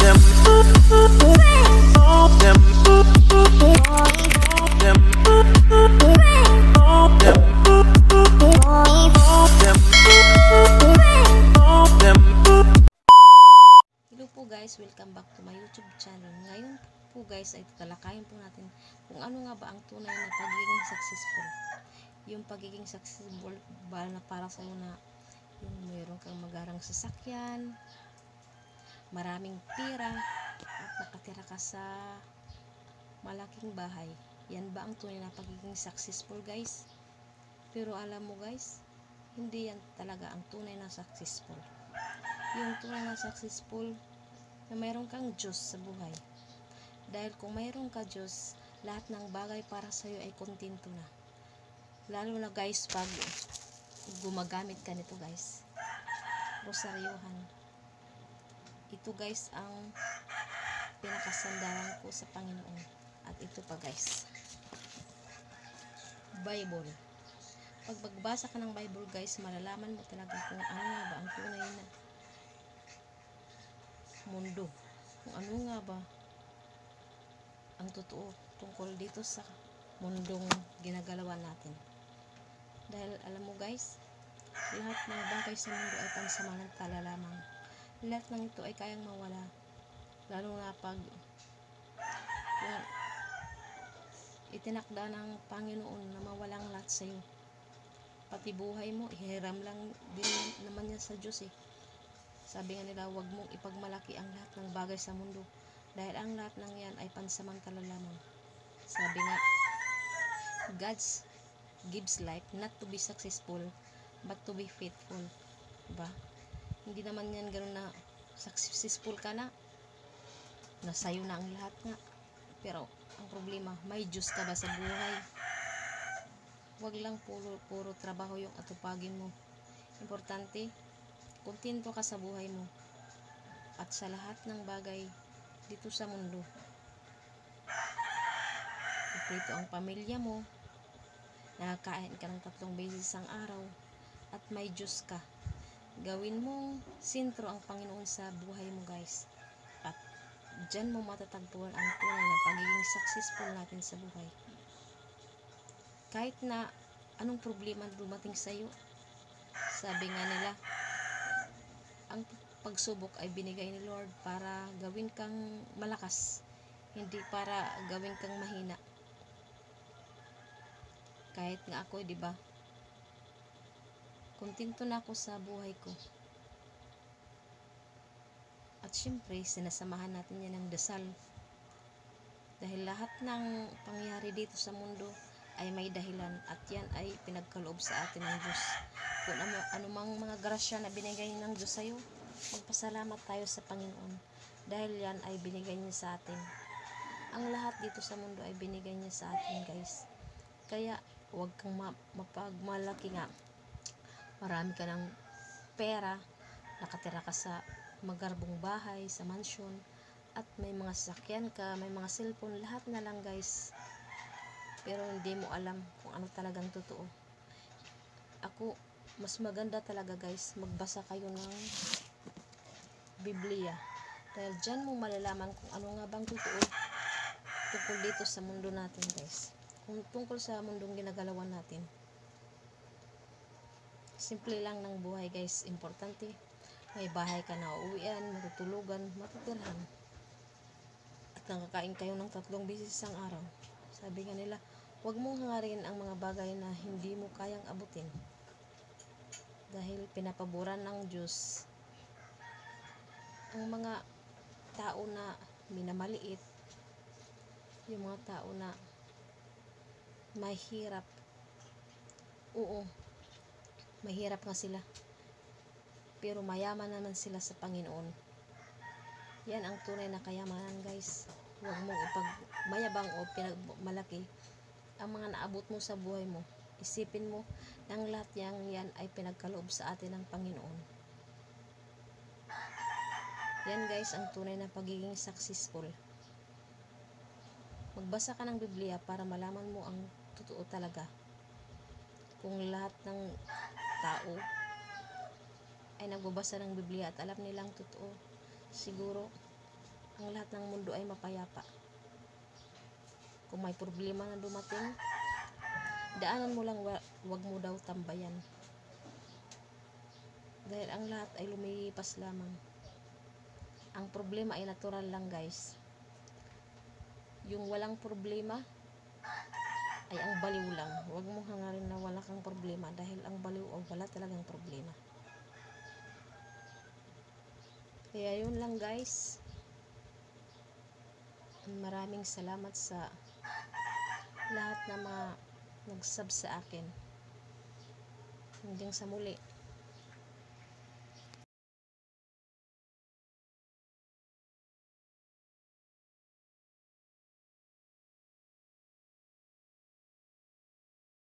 Hello po guys, welcome back to my YouTube channel. Ngayon po guys ay tatalakayin po natin kung ano nga ba ang tunay na pagiging successful. Yung pagiging successful ba na para sa'yo na yung mayroon kang magarang sasakyan, maraming pera, at nakatira ka sa malaking bahay. Yan ba ang tunay na pagiging successful guys? Pero alam mo guys, hindi yan talaga ang tunay na successful. Yung tunay na successful na mayroon kang Diyos sa buhay. Dahil kung mayroon ka Diyos, lahat ng bagay para sa iyo ay kontento na. Lalo na guys, pag gumagamit ka nito guys, rosaryohan. Ito guys ang pinakasandalan ko sa Panginoon. At ito pa guys, Bible. Pag magbasa ka ng Bible guys, malalaman mo talaga kung ano nga ba ang tunay na mundo. Kung ano nga ba ang totoo tungkol dito sa mundong ginagalawan natin. Dahil alam mo guys, lahat ng bagay sa mundo ay pansamantala lamang. Lahat ng ito ay kayang mawala. Lalo na pag kung itinakda ng Panginoon na mawalang lahat sa iyo. Pati buhay mo, ihiram lang din naman yan sa Diyos eh. Sabi nga nila, huwag mong ipagmalaki ang lahat ng bagay sa mundo dahil ang lahat ng yan ay pansamantala lamang. Sabi nga, God gives life not to be successful but to be faithful. Diba? Hindi naman yan gano'n na successful ka na, nasayo na ang lahat nga. Pero ang problema, may Diyos ka ba sa buhay? Huwag lang puro trabaho yung atupagin mo. Importante, kontento ka sa buhay mo at sa lahat ng bagay dito sa mundo. Kumpleto ang pamilya mo, nakakain ka ng 3 beses ang araw, at may Diyos ka. Gawin mong sentro ang Panginoon sa buhay mo guys, at dyan mo matatagpuan ang tunay na pagiging successful natin sa buhay. Kahit na anong problema dumating sa iyo, sabi nga nila, ang pagsubok ay binigay ni Lord para gawin kang malakas, hindi para gawin kang mahina. Kahit nga ako, di ba? Kontento na ako sa buhay ko. At syempre, sinasamahan natin yan ng dasal. Dahil lahat ng pangyayari dito sa mundo ay may dahilan, at yan ay pinagkaloob sa atin ng Diyos. Kung anumang mga grasya na binigay ng Diyos sa'yo, magpasalamat tayo sa Panginoon dahil yan ay binigay niya sa atin. Ang lahat dito sa mundo ay binigay niya sa atin guys. Kaya huwag kang mapagmalaki nga. Marami ka ng pera, nakatira ka sa magarbong bahay, sa mansyon, at may mga sasakyan ka, may mga cellphone, lahat na lang guys. Pero hindi mo alam kung ano talagang totoo. Ako, mas maganda talaga guys, magbasa kayo ng Biblia. Dahil dyan mo malalaman kung ano nga bang totoo tungkol dito sa mundo natin guys. Kung tungkol sa mundong ginagalawan natin. Simple lang ng buhay guys. Importante, may bahay ka na uuwian, matutulugan, matutirhan. At nakakain kayo ng 3 beses ang araw. Sabi nga nila, huwag mong hangarin ang mga bagay na hindi mo kayang abutin. Dahil pinapaboran ng Diyos ang mga tao na minamaliit, yung mga tao na mahirap. Oo, mahirap nga sila, pero mayaman naman sila sa Panginoon. Yan ang tunay na kayamanan guys. Huwag mong ipagmayabang o pinagmalaki ang mga naabot mo sa buhay mo. Isipin mo ng lahat yan ay pinagkaloob sa atin ng Panginoon. Yan guys ang tunay na pagiging successful. Magbasa ka ng Biblia para malaman mo ang totoo talaga. Kung lahat ng tao ay nagbabasa ng Biblia at alam nilang totoo, siguro ang lahat ng mundo ay mapayapa. Kung may problema na dumating, daanan mo lang, wag mo daw tambayan. Dahil ang lahat ay lumilipas lamang. Ang problema ay natural lang, guys. Yung walang problema ay ang baliw lang. Huwag mong hangarin na wala kang problema, dahil ang baliw o wala talagang problema. Kaya yun lang, guys. Maraming salamat sa lahat na mga nag-sub sa akin. Hanggang sa muli.